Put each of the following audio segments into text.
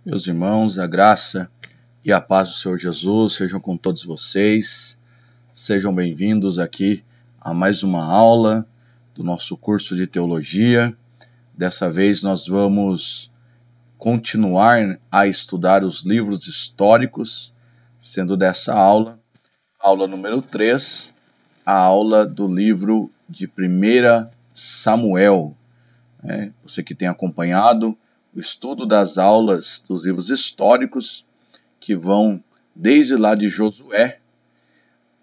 Meus irmãos, a graça e a paz do Senhor Jesus sejam com todos vocês. Sejam bem-vindos aqui a mais uma aula do nosso curso de teologia. Dessa vez nós vamos continuar a estudar os livros históricos, sendo dessa aula número 3, a aula do livro de 1 Samuel. Você que tem acompanhado o estudo das aulas dos livros históricos, que vão desde lá de Josué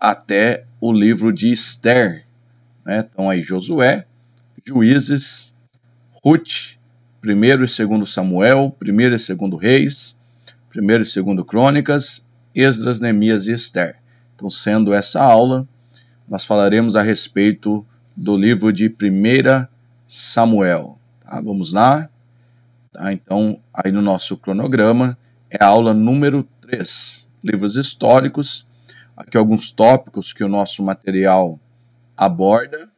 até o livro de Esther. Então aí Josué, Juízes, Ruth, 1º e 2º Samuel, 1º e 2º Reis, 1º e 2º Crônicas, Esdras, Neemias e Esther. Então, sendo essa aula, nós falaremos a respeito do livro de 1 Samuel. Vamos lá? Então, aí no nosso cronograma, é a aula número 3, livros históricos. Aqui alguns tópicos que o nosso material aborda.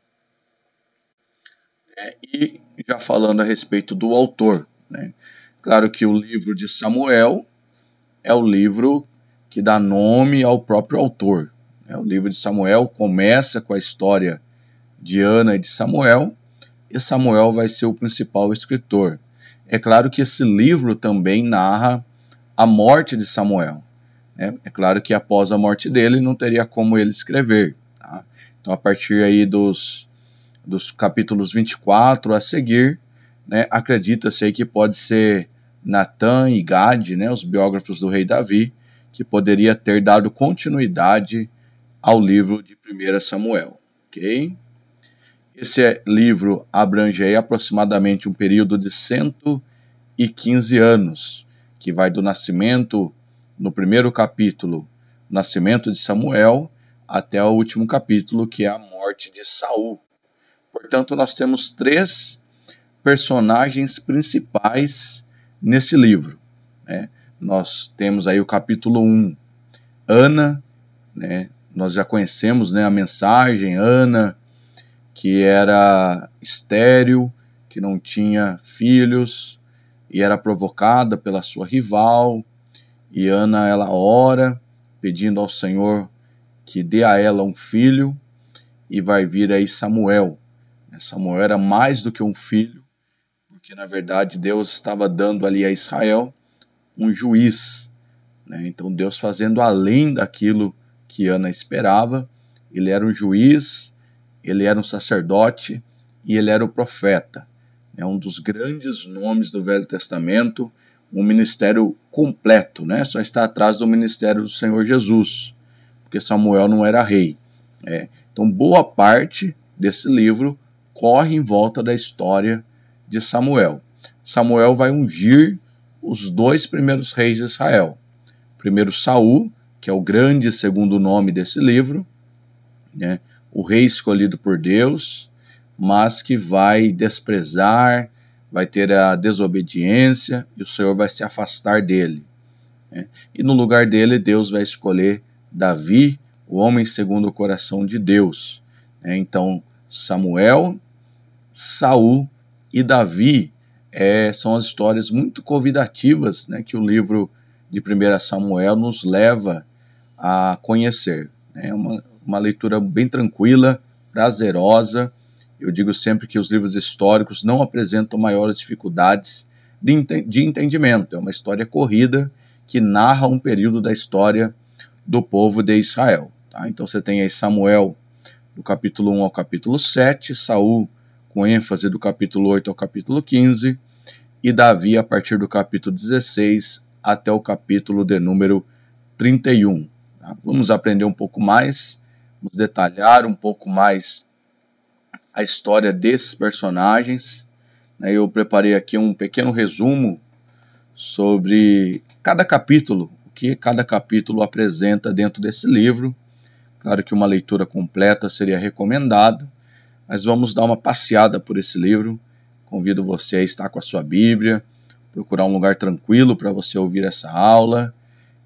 E já falando a respeito do autor. Claro que o livro de Samuel é o livro que dá nome ao próprio autor. O livro de Samuel começa com a história de Ana e de Samuel, e Samuel vai ser o principal escritor. É claro que esse livro também narra a morte de Samuel. É claro que após a morte dele não teria como ele escrever. Então, a partir aí dos capítulos 24 a seguir, acredita-se aí que pode ser Natan e Gade, os biógrafos do rei Davi, que poderia ter dado continuidade ao livro de 1 Samuel. Ok? Esse livro abrange aí aproximadamente um período de 115 anos, que vai do nascimento, no primeiro capítulo, nascimento de Samuel, até o último capítulo, que é a morte de Saul. Portanto, nós temos 3 personagens principais nesse livro. Nós temos aí o capítulo 1, Ana, nós já conhecemos a mensagem, Ana, que era estéril, que não tinha filhos, e era provocada pela sua rival, e Ana, ela ora, pedindo ao Senhor que dê a ela um filho, e vai vir aí Samuel. Samuel era mais do que um filho, porque na verdade Deus estava dando ali a Israel um juiz. Então Deus fazendo além daquilo que Ana esperava, ele era um juiz, ele era um sacerdote e ele era o profeta. É um dos grandes nomes do Velho Testamento, um ministério completo, só está atrás do ministério do Senhor Jesus, porque Samuel não era rei. Então, boa parte desse livro corre em volta da história de Samuel. Samuel vai ungir os 2 primeiros reis de Israel. Primeiro Saul, que é o grande segundo nome desse livro, o rei escolhido por Deus, mas que vai desprezar, vai ter a desobediência, e o Senhor vai se afastar dele. E no lugar dele, Deus vai escolher Davi, o homem segundo o coração de Deus. Então, Samuel, Saul e Davi são as histórias muito convidativas que o livro de 1 Samuel nos leva a conhecer. É uma leitura bem tranquila, prazerosa. Eu digo sempre que os livros históricos não apresentam maiores dificuldades de entendimento. É uma história corrida que narra um período da história do povo de Israel. Então você tem aí Samuel do capítulo 1 ao capítulo 7, Saul com ênfase do capítulo 8 ao capítulo 15, e Davi a partir do capítulo 16 até o capítulo de número 31. Vamos aprender um pouco mais, vamos detalhar um pouco mais a história desses personagens. Eu preparei aqui um pequeno resumo sobre cada capítulo, o que cada capítulo apresenta dentro desse livro. Claro que uma leitura completa seria recomendado, mas vamos dar uma passeada por esse livro. Convido você a estar com a sua Bíblia, procurar um lugar tranquilo para você ouvir essa aula,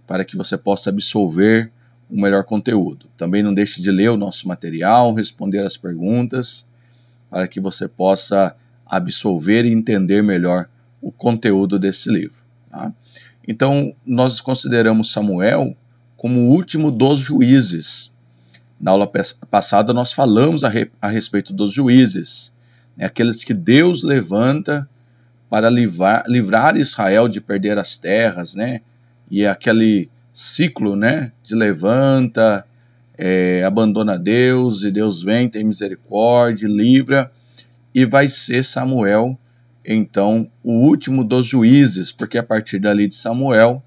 para que você possa absorver o melhor conteúdo. Também não deixe de ler o nosso material, responder as perguntas, para que você possa absorver e entender melhor o conteúdo desse livro. Então, nós consideramos Samuel como o último dos juízes. Na aula passada, nós falamos a respeito dos juízes, né? Aqueles que Deus levanta para livrar Israel de perder as terras, né? E aquele ciclo, né, de levanta, abandona Deus, e Deus vem, tem misericórdia, livra, e vai ser Samuel, então, o último dos juízes, porque a partir dali de Samuel,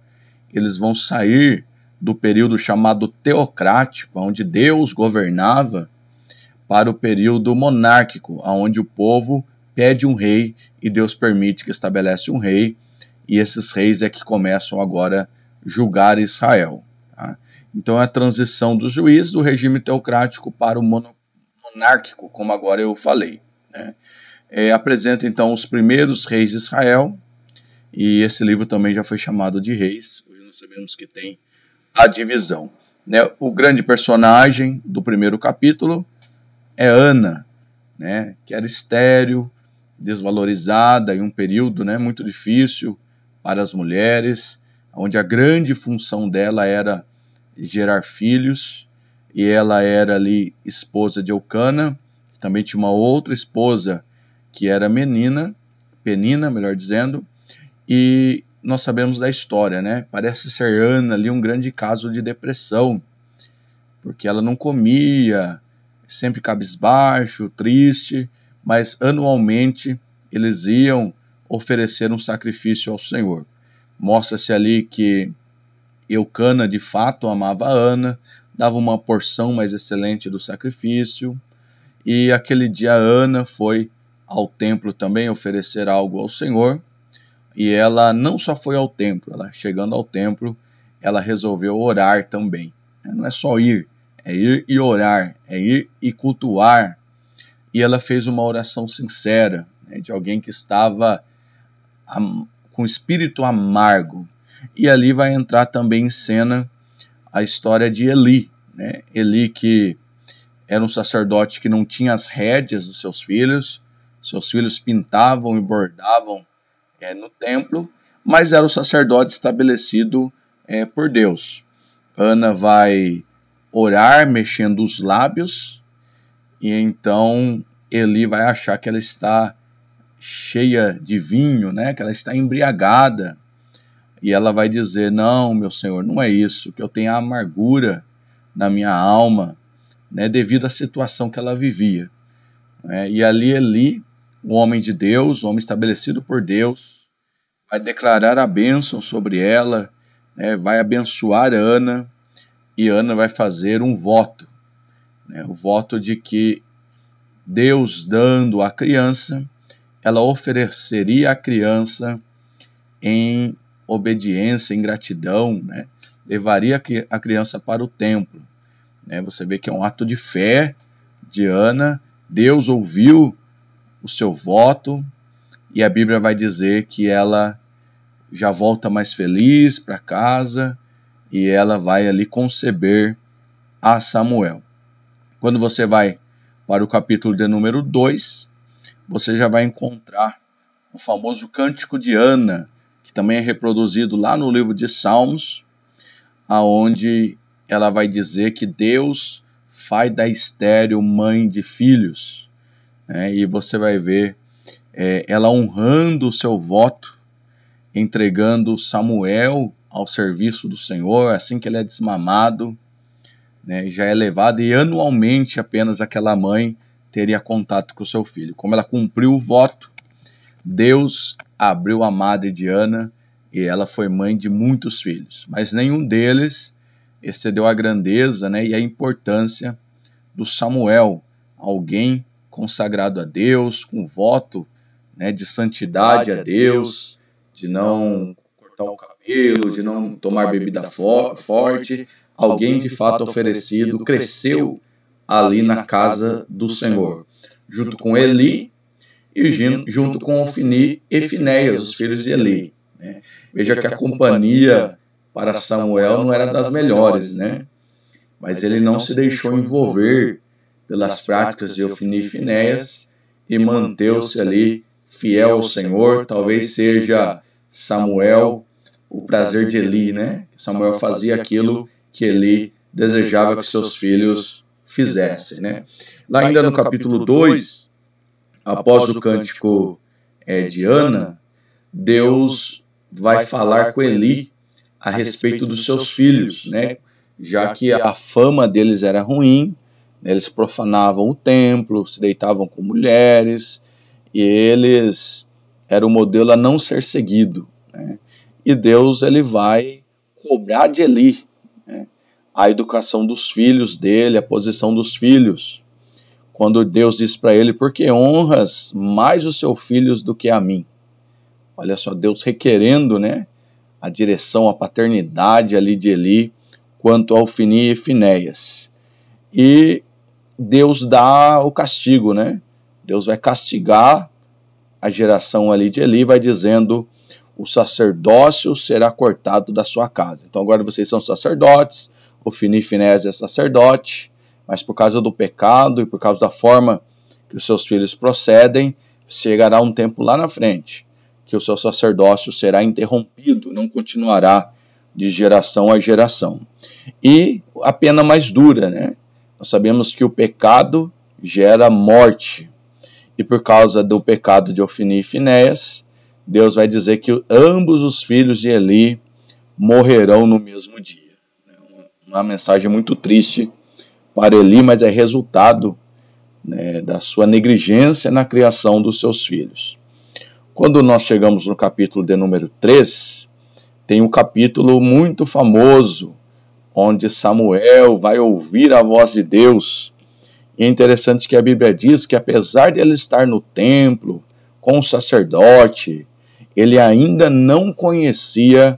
eles vão sair do período chamado teocrático, onde Deus governava, para o período monárquico, onde o povo pede um rei e Deus permite que estabelece um rei, e esses reis é que começam agora a julgar Israel. Tá? Então é a transição dos juízes do regime teocrático para o monárquico, como agora eu falei. Né? Apresenta então os primeiros reis de Israel, e esse livro também já foi chamado de Reis. Hoje nós sabemos que tem a divisão. Né? O grande personagem do primeiro capítulo é Ana, né? Que era estéril, desvalorizada em um período, né, muito difícil para as mulheres, onde a grande função dela era gerar filhos, e ela era ali esposa de Eucana, também tinha uma outra esposa que era Penina, melhor dizendo, e nós sabemos da história, né? Parece ser Ana ali um grande caso de depressão, porque ela não comia, sempre cabisbaixo, triste, mas anualmente eles iam oferecer um sacrifício ao Senhor. Mostra-se ali que Eucana de fato amava Ana, dava uma porção mais excelente do sacrifício, e aquele dia Ana foi ao templo também oferecer algo ao Senhor, e ela não só foi ao templo, ela chegando ao templo, ela resolveu orar também. Não é só ir, é ir e orar, é ir e cultuar. E ela fez uma oração sincera, né, de alguém que estava com espírito amargo. E ali vai entrar também em cena a história de Eli. Né? Eli, que era um sacerdote que não tinha as rédeas dos seus filhos pintavam e bordavam no templo, mas era o sacerdote estabelecido por Deus. Ana vai orar mexendo os lábios, e então Eli vai achar que ela está cheia de vinho, né? Que ela está embriagada, e ela vai dizer: não, meu Senhor, não é isso, que eu tenho a amargura na minha alma, né? Devido à situação que ela vivia. E ali Eli, o homem de Deus, o homem estabelecido por Deus, vai declarar a bênção sobre ela, né? Vai abençoar Ana, e Ana vai fazer um voto, né? O voto de que Deus dando a criança, ela ofereceria a criança em obediência, em gratidão, né? Levaria a criança para o templo. Né? Você vê que é um ato de fé de Ana, Deus ouviu o seu voto, e a Bíblia vai dizer que ela já volta mais feliz para casa, e ela vai ali conceber a Samuel. Quando você vai para o capítulo de número 2, você já vai encontrar o famoso Cântico de Ana, que também é reproduzido lá no livro de Salmos, aonde ela vai dizer que Deus faz da estéril mãe de filhos. E você vai ver ela honrando o seu voto, entregando Samuel ao serviço do Senhor, assim que ele é desmamado, né, já é levado, e anualmente apenas aquela mãe teria contato com o seu filho. Como ela cumpriu o voto, Deus abriu a madre de Ana, e ela foi mãe de muitos filhos, mas nenhum deles excedeu a grandeza, né, e a importância do Samuel, alguém consagrado a Deus, com voto, né, de santidade a Deus, de não cortar o cabelo, de não tomar bebida forte, alguém de fato oferecido, cresceu ali na casa do Senhor, junto com Eli e junto com Ofni e Finéias, os filhos de Eli. Né? Veja que a companhia para Samuel não era das melhores, né? Mas ele não se deixou envolver pelas práticas de Ofni e Finéias e manteve-se ali fiel ao Senhor. Talvez seja Samuel o prazer de Eli, né? Samuel fazia aquilo que Eli desejava que seus filhos fizessem, né? Lá ainda no capítulo 2, após o cântico de Ana, Deus vai falar com Eli a respeito dos seus filhos, né? Já que a fama deles era ruim, eles profanavam o templo, se deitavam com mulheres, e eles eram o modelo a não ser seguido, né? E Deus ele vai cobrar de Eli, né, a educação dos filhos dele, a posição dos filhos. Quando Deus diz para ele: por que honras mais os seus filhos do que a mim? Olha só, Deus requerendo, né, a direção, a paternidade ali de Eli quanto ao Ofni e Finéias. E Deus dá o castigo, né? Deus vai castigar a geração ali de Eli, vai dizendo: o sacerdócio será cortado da sua casa. Então agora vocês são sacerdotes, Ofni e Finéias é sacerdote, mas por causa do pecado e por causa da forma que os seus filhos procedem, chegará um tempo lá na frente que o seu sacerdócio será interrompido, não continuará de geração a geração. E a pena mais dura, né? Nós sabemos que o pecado gera morte, e por causa do pecado de Ofni e Finéias, Deus vai dizer que ambos os filhos de Eli morrerão no mesmo dia. Uma mensagem muito triste para Eli, mas é resultado, né, da sua negligência na criação dos seus filhos. Quando nós chegamos no capítulo de número 3, tem um capítulo muito famoso, onde Samuel vai ouvir a voz de Deus. E é interessante que a Bíblia diz que apesar de ele estar no templo, com o sacerdote, ele ainda não conhecia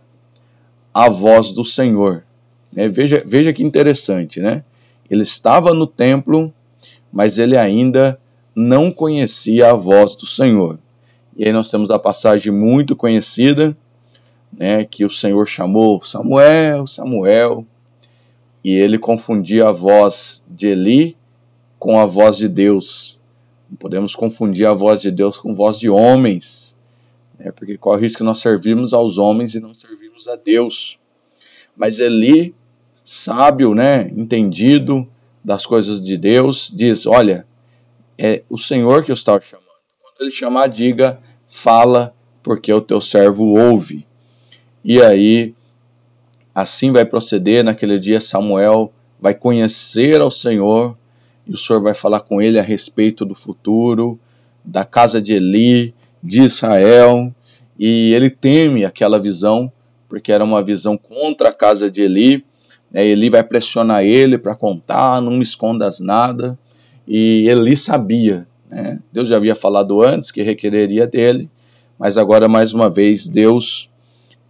a voz do Senhor. Veja que interessante, né? Ele estava no templo, mas ele ainda não conhecia a voz do Senhor. E aí nós temos a passagem muito conhecida, né, que o Senhor chamou Samuel, Samuel, e ele confundia a voz de Eli com a voz de Deus. Não podemos confundir a voz de Deus com a voz de homens, né, porque corre o risco que nós servimos aos homens e não servimos a Deus. Mas Eli, sábio, né, entendido das coisas de Deus, diz: olha, é o Senhor que eu estava chamando. Quando ele chamar, diga: fala, porque o teu servo ouve. E aí, assim vai proceder. Naquele dia Samuel vai conhecer ao Senhor, e o Senhor vai falar com ele a respeito do futuro, da casa de Eli, de Israel, e ele teme aquela visão, porque era uma visão contra a casa de Eli. Eli vai pressionar ele para contar: não me escondas nada. E Eli sabia, né? Deus já havia falado antes que requereria dele, mas agora mais uma vez Deus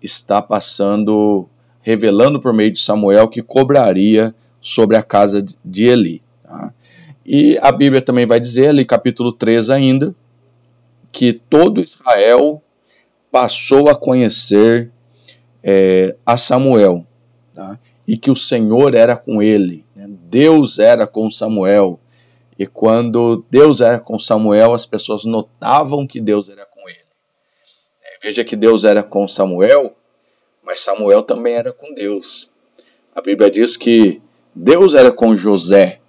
está passando, revelando por meio de Samuel que cobraria sobre a casa de Eli. Tá? E a Bíblia também vai dizer, ali capítulo 3 ainda, que todo Israel passou a conhecer a Samuel, tá? E que o Senhor era com ele, né? Deus era com Samuel. E quando Deus era com Samuel, as pessoas notavam que Deus era com ele. Veja que Deus era com Samuel, mas Samuel também era com Deus. A Bíblia diz que Deus era com José,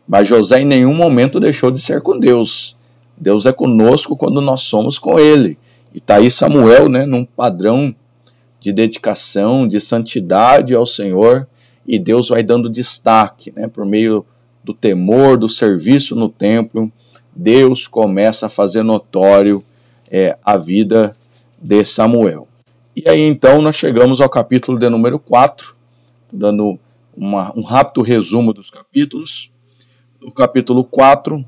mas José em nenhum momento deixou de ser com Deus. Deus é conosco quando nós somos com ele. E está aí Samuel, né, num padrão de dedicação, de santidade ao Senhor, e Deus vai dando destaque, né, por meio do temor, do serviço no templo. Deus começa a fazer notório a vida de Samuel. E aí então nós chegamos ao capítulo de número 4, dando um rápido resumo dos capítulos. O capítulo 4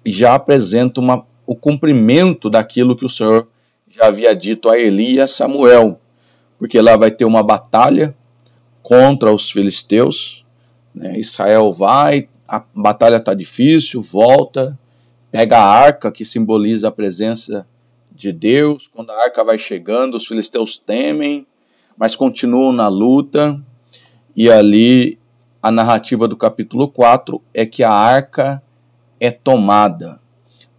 já apresenta o cumprimento daquilo que o Senhor já havia dito a Eli e a Samuel, porque lá vai ter uma batalha contra os filisteus, né? Israel vai, a batalha está difícil, volta, pega a arca, que simboliza a presença de Deus. Quando a arca vai chegando, os filisteus temem, mas continuam na luta, e ali a narrativa do capítulo 4 é que a arca é tomada.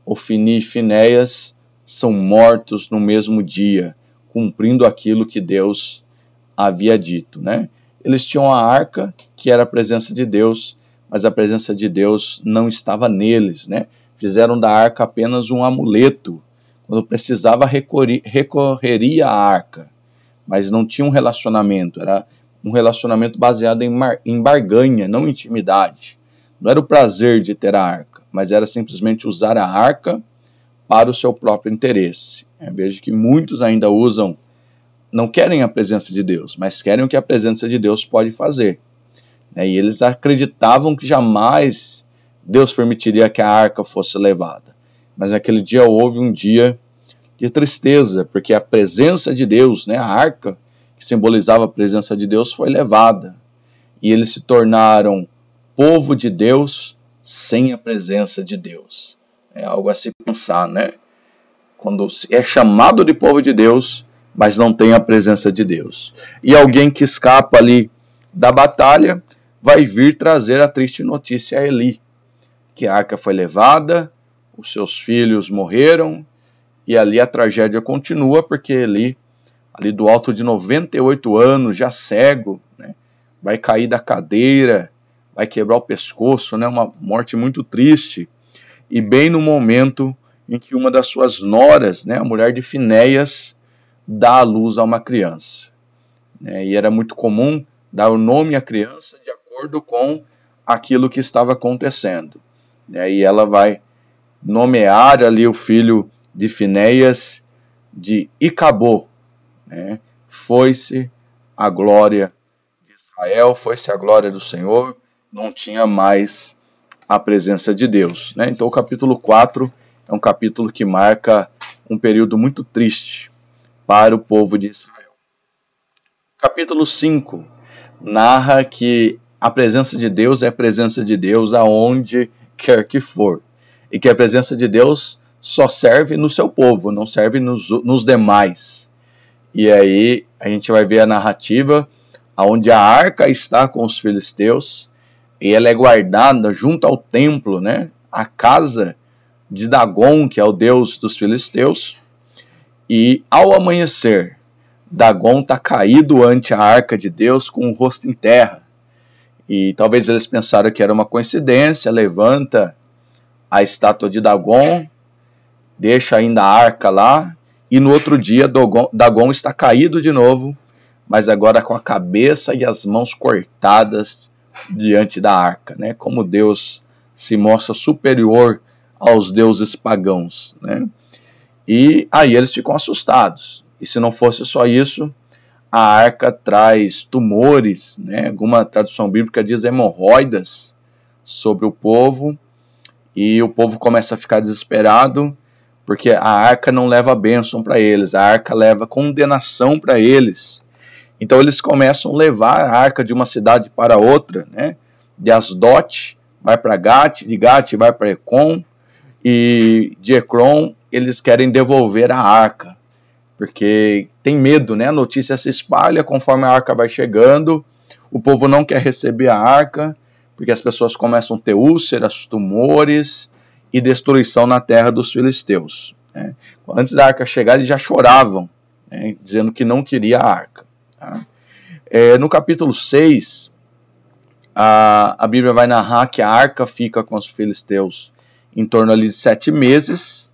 Ofni e Finéias são mortos no mesmo dia, cumprindo aquilo que Deus havia dito, né? Eles tinham a arca, que era a presença de Deus, mas a presença de Deus não estava neles, né? Fizeram da arca apenas um amuleto. Quando precisava, recorreria à arca, mas não tinha um relacionamento. Era um relacionamento baseado em barganha, não intimidade. Não era o prazer de ter a arca, mas era simplesmente usar a arca para o seu próprio interesse. Veja que muitos ainda usam, não querem a presença de Deus, mas querem o que a presença de Deus pode fazer. E eles acreditavam que jamais Deus permitiria que a arca fosse levada. Mas naquele dia houve um dia de tristeza, porque a presença de Deus, a arca, que simbolizava a presença de Deus, foi levada. E eles se tornaram povo de Deus sem a presença de Deus. É algo a se pensar, né? Quando é chamado de povo de Deus, mas não tem a presença de Deus. E alguém que escapa ali da batalha vai vir trazer a triste notícia a Eli, que a arca foi levada, os seus filhos morreram, e ali a tragédia continua, porque Eli, ali do alto de 98 anos, já cego, vai cair da cadeira, vai quebrar o pescoço, uma morte muito triste. E bem no momento em que uma das suas noras, a mulher de Finéias, dá à luz a uma criança. E era muito comum dar o nome à criança de acordo com aquilo que estava acontecendo. E ela vai nomear ali o filho de Finéias de Icabô. Foi-se a glória de Israel, foi-se a glória do Senhor, não tinha mais a presença de Deus. Então o capítulo 4 é um capítulo que marca um período muito triste para o povo de Israel. Capítulo 5 narra que a presença de Deus é a presença de Deus aonde quer que for. E que a presença de Deus só serve no seu povo, não serve nos demais. E aí a gente vai ver a narrativa onde a arca está com os filisteus e ela é guardada junto ao templo, a casa de Dagon, que é o deus dos filisteus. E ao amanhecer, Dagon está caído ante a arca de Deus com o rosto em terra. E talvez eles pensaram que era uma coincidência, levanta a estátua de Dagon, deixa ainda a arca lá, e no outro dia Dagon está caído de novo, mas agora com a cabeça e as mãos cortadas diante da arca, como Deus se mostra superior aos deuses pagãos. E aí eles ficam assustados. E se não fosse só isso, a arca traz tumores, alguma tradução bíblica diz hemorroidas sobre o povo, e o povo começa a ficar desesperado, porque a arca não leva bênção para eles, a arca leva condenação para eles. Então eles começam a levar a arca de uma cidade para outra, de Asdote vai para Gate, de Gate vai para Ecrom, e de Ecrom eles querem devolver a arca, porque tem medo, a notícia se espalha conforme a arca vai chegando, o povo não quer receber a arca, porque as pessoas começam a ter úlceras, tumores e destruição na terra dos filisteus. Antes da arca chegar, eles já choravam, dizendo que não queria a arca. No capítulo 6, a Bíblia vai narrar que a arca fica com os filisteus em torno ali de 7 meses,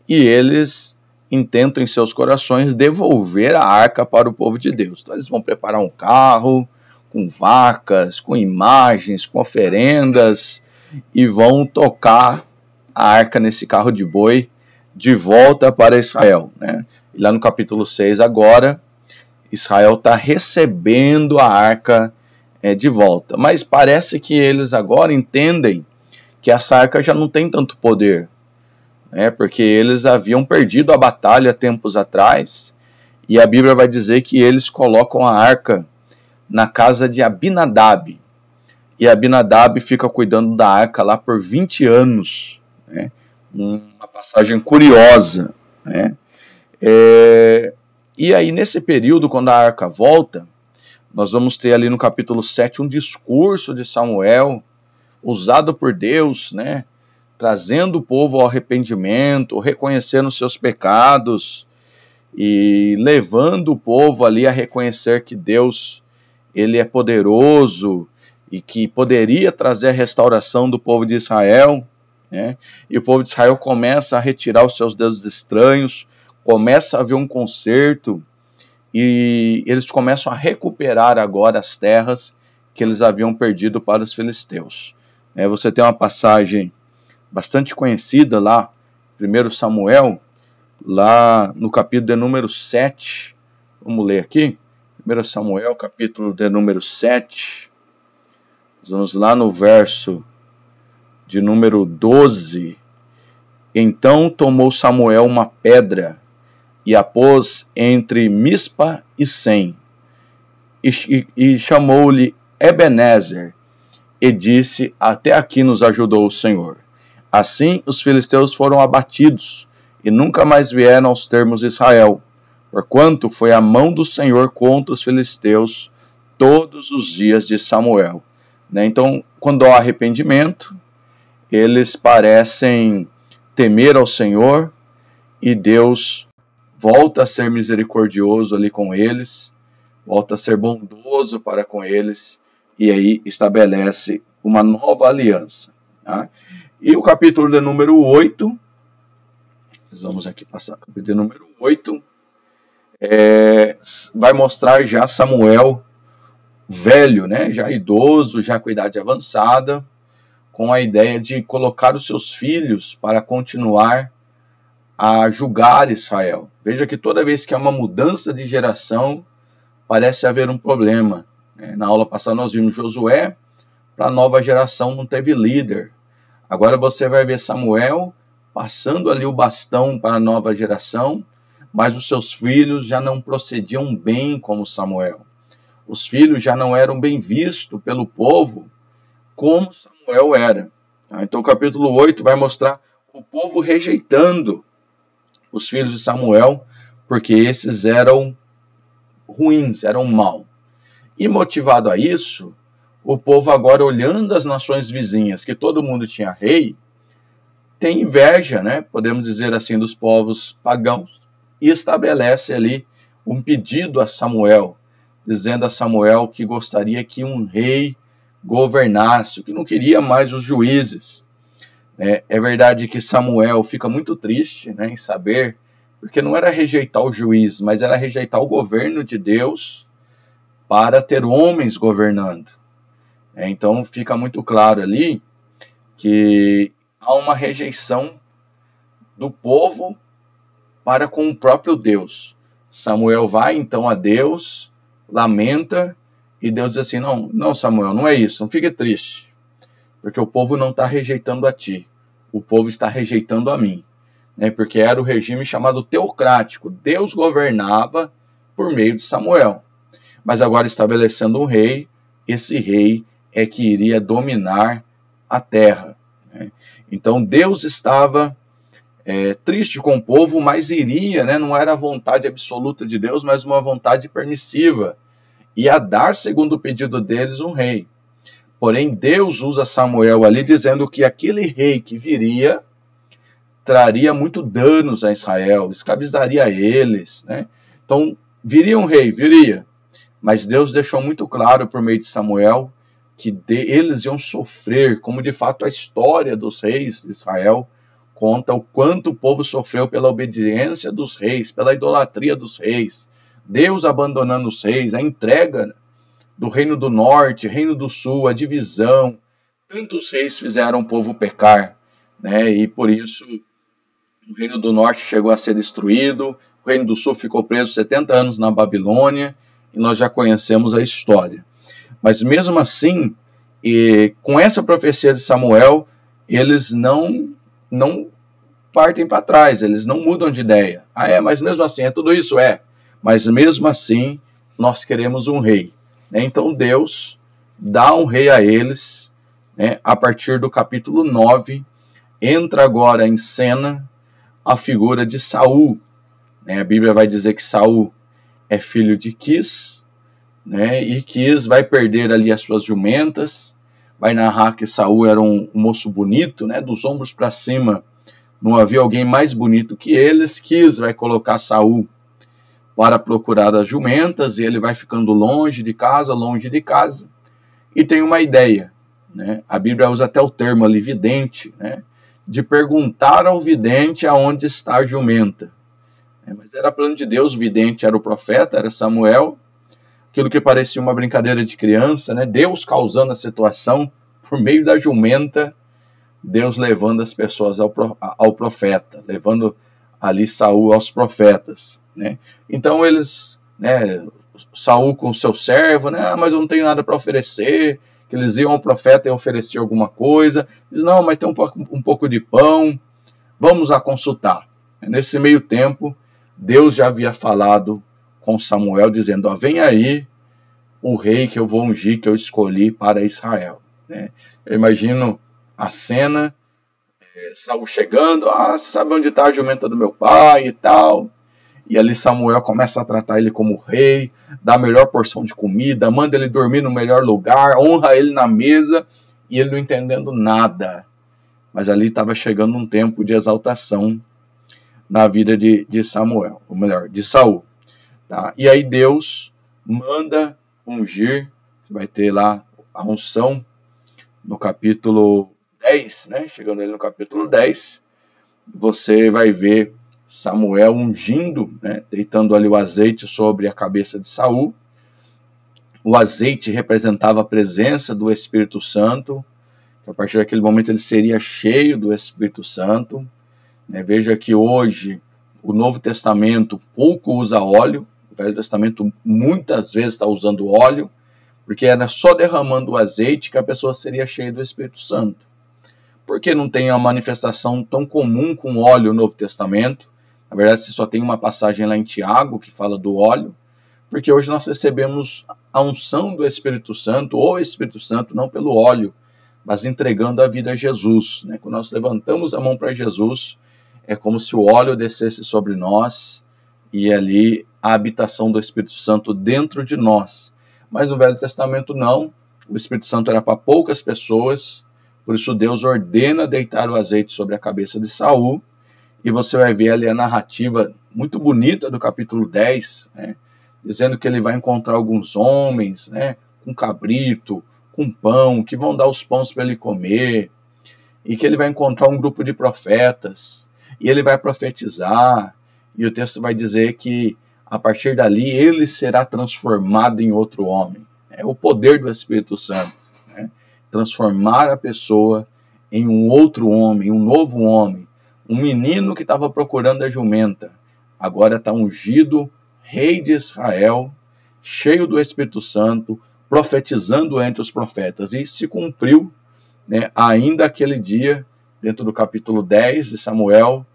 e eles intentam em seus corações devolver a arca para o povo de Deus. Então eles vão preparar um carro com vacas, com imagens, com oferendas, e vão tocar a arca nesse carro de boi de volta para Israel. E lá no capítulo 6 agora, Israel está recebendo a arca de volta. Mas parece que eles agora entendem que essa arca já não tem tanto poder, porque eles haviam perdido a batalha tempos atrás, e a Bíblia vai dizer que eles colocam a arca na casa de Abinadab, e Abinadab fica cuidando da arca lá por 20 anos, uma passagem curiosa, E aí nesse período, quando a arca volta, nós vamos ter ali no capítulo 7 um discurso de Samuel, usado por Deus, trazendo o povo ao arrependimento, reconhecendo seus pecados, e levando o povo ali a reconhecer que Deus, ele é poderoso e que poderia trazer a restauração do povo de Israel, né? E o povo de Israel começa a retirar os seus deuses estranhos, começa a haver um conserto, e eles começam a recuperar agora as terras que eles haviam perdido para os filisteus. Você tem uma passagem bastante conhecida lá, 1 Samuel, lá no capítulo de número 7, vamos ler aqui, 1 Samuel, capítulo de número 7, vamos lá no verso de número 12. Então tomou Samuel uma pedra e a pôs entre Mispa e Sem, e chamou-lhe Ebenezer, e disse: até aqui nos ajudou o Senhor. Assim os filisteus foram abatidos, e nunca mais vieram aos termos de Israel, porquanto foi a mão do Senhor contra os filisteus todos os dias de Samuel. Então, quando há arrependimento, eles parecem temer ao Senhor, e Deus volta a ser misericordioso ali com eles, volta a ser bondoso para com eles, e aí estabelece uma nova aliança. Tá? E o capítulo de número 8, vamos aqui passar, o capítulo de número 8, vai mostrar já Samuel velho, já idoso, já com idade avançada, com a ideia de colocar os seus filhos para continuar a julgar Israel. Veja que toda vez que há uma mudança de geração, parece haver um problema. Na aula passada nós vimos Josué, para a nova geração não teve líder. Agora você vai ver Samuel passando ali o bastão para a nova geração, mas os seus filhos já não procediam bem como Samuel. Os filhos já não eram bem vistos pelo povo como Samuel era. Então o capítulo 8 vai mostrar o povo rejeitando os filhos de Samuel, porque esses eram ruins, eram maus. E motivado a isso, o povo agora, olhando as nações vizinhas, que todo mundo tinha rei, tem inveja, podemos dizer assim, dos povos pagãos, e estabelece ali um pedido a Samuel, dizendo a Samuel que gostaria que um rei governasse, que não queria mais os juízes. É verdade que Samuel fica muito triste em saber, porque não era rejeitar o juiz, mas era rejeitar o governo de Deus para ter homens governando. Então fica muito claro ali que há uma rejeição do povo para com o próprio Deus. Samuel vai então a Deus, lamenta, e Deus diz assim: não Samuel, não é isso, não fique triste, porque o povo não está rejeitando a ti, o povo está rejeitando a mim. Porque era o regime chamado teocrático, Deus governava por meio de Samuel, mas agora estabelecendo um rei, esse rei é que iria dominar a terra. Então Deus estava triste com o povo, mas iria, não era a vontade absoluta de Deus, mas uma vontade permissiva, e a dar, segundo o pedido deles, um rei. Porém, Deus usa Samuel ali, dizendo que aquele rei que viria traria muito danos a Israel, escravizaria eles. Então, viria um rei, viria. Mas Deus deixou muito claro por meio de Samuel que eles iam sofrer, como de fato a história dos reis de Israel conta o quanto o povo sofreu pela obediência dos reis, pela idolatria dos reis, Deus abandonando os reis, a entrega do reino do norte, reino do sul, a divisão. Tantos reis fizeram o povo pecar, e por isso o reino do norte chegou a ser destruído, o reino do sul ficou preso 70 anos na Babilônia, e nós já conhecemos a história. Mas mesmo assim, com essa profecia de Samuel, eles não partem para trás, eles não mudam de ideia. Mas mesmo assim, tudo isso mas mesmo assim, nós queremos um rei. Então Deus dá um rei a eles, a partir do capítulo 9, entra agora em cena a figura de Saul. A Bíblia vai dizer que Saul é filho de Quis, e Quis vai perder ali as suas jumentas, vai narrar que Saul era um moço bonito, dos ombros para cima, não havia alguém mais bonito que eles. Quis vai colocar Saul para procurar as jumentas, e ele vai ficando longe de casa, e tem uma ideia, né? A Bíblia usa até o termo ali, vidente, né? De perguntar ao vidente aonde está a jumenta. Mas era plano de Deus, o vidente era o profeta, era Samuel, aquilo que parecia uma brincadeira de criança, né? Deus causando a situação por meio da jumenta, Deus levando as pessoas ao profeta, levando ali Saul aos profetas, né? Então eles, né, Saul com o seu servo, né, mas eu não tenho nada para oferecer, que eles iam ao profeta e ofereciam alguma coisa, diz, não, mas tem um pouco de pão, vamos a consultar. Nesse meio tempo, Deus já havia falado com Samuel, dizendo, ó, vem aí o rei que eu vou ungir, que eu escolhi para Israel, né? Eu imagino a cena, Saul chegando, você sabe onde está a jumenta do meu pai e tal, e ali Samuel começa a tratar ele como rei, dá a melhor porção de comida, manda ele dormir no melhor lugar, honra ele na mesa, e ele não entendendo nada, mas ali estava chegando um tempo de exaltação na vida de Samuel, ou melhor, de Saul, tá? E aí Deus manda ungir, você vai ter lá a unção no capítulo 10, né? Chegando ele no capítulo 10, você vai ver Samuel ungindo, né? Deitando ali o azeite sobre a cabeça de Saul. O azeite representava a presença do Espírito Santo, que a partir daquele momento ele seria cheio do Espírito Santo, né? Veja que hoje o Novo Testamento pouco usa óleo, o Velho Testamento muitas vezes está usando óleo, porque era só derramando o azeite que a pessoa seria cheia do Espírito Santo. Por que não tem uma manifestação tão comum com óleo no Novo Testamento? Na verdade, você só tem uma passagem lá em Tiago que fala do óleo, porque hoje nós recebemos a unção do Espírito Santo, ou Espírito Santo, não pelo óleo, mas entregando a vida a Jesus, né? Quando nós levantamos a mão para Jesus, é como se o óleo descesse sobre nós, e ali a habitação do Espírito Santo dentro de nós. Mas no Velho Testamento não, o Espírito Santo era para poucas pessoas, por isso Deus ordena deitar o azeite sobre a cabeça de Saul, e você vai ver ali a narrativa muito bonita do capítulo 10, né, dizendo que ele vai encontrar alguns homens, né, com cabrito, com pão, que vão dar os pães para ele comer, e que ele vai encontrar um grupo de profetas, e ele vai profetizar, e o texto vai dizer que a partir dali ele será transformado em outro homem. É o poder do Espírito Santo, né? Transformar a pessoa em um outro homem, um novo homem. Um menino que estava procurando a jumenta, agora está ungido, rei de Israel, cheio do Espírito Santo, profetizando entre os profetas. E se cumpriu, né, ainda aquele dia, dentro do capítulo 10 de Samuel,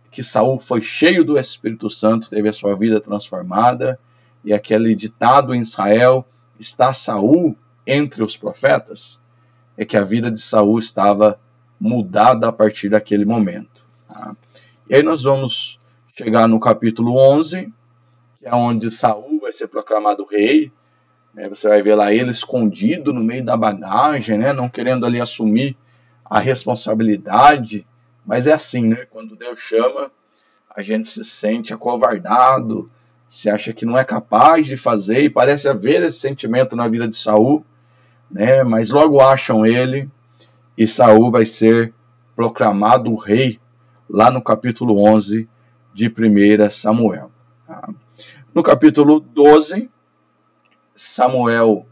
que Saul foi cheio do Espírito Santo, teve a sua vida transformada, e aquele ditado em Israel, está Saul entre os profetas, é que a vida de Saul estava mudada a partir daquele momento. Tá? E aí nós vamos chegar no capítulo 11, que é onde Saul vai ser proclamado rei, né? Você vai ver lá ele escondido no meio da bagagem, né? Não querendo ali assumir a responsabilidade, mas é assim, né? Quando Deus chama, a gente se sente acovardado, se acha que não é capaz de fazer, e parece haver esse sentimento na vida de Saul, né? Mas logo acham ele, e Saul vai ser proclamado rei, lá no capítulo 11 de 1 Samuel. Tá? No capítulo 12, Samuel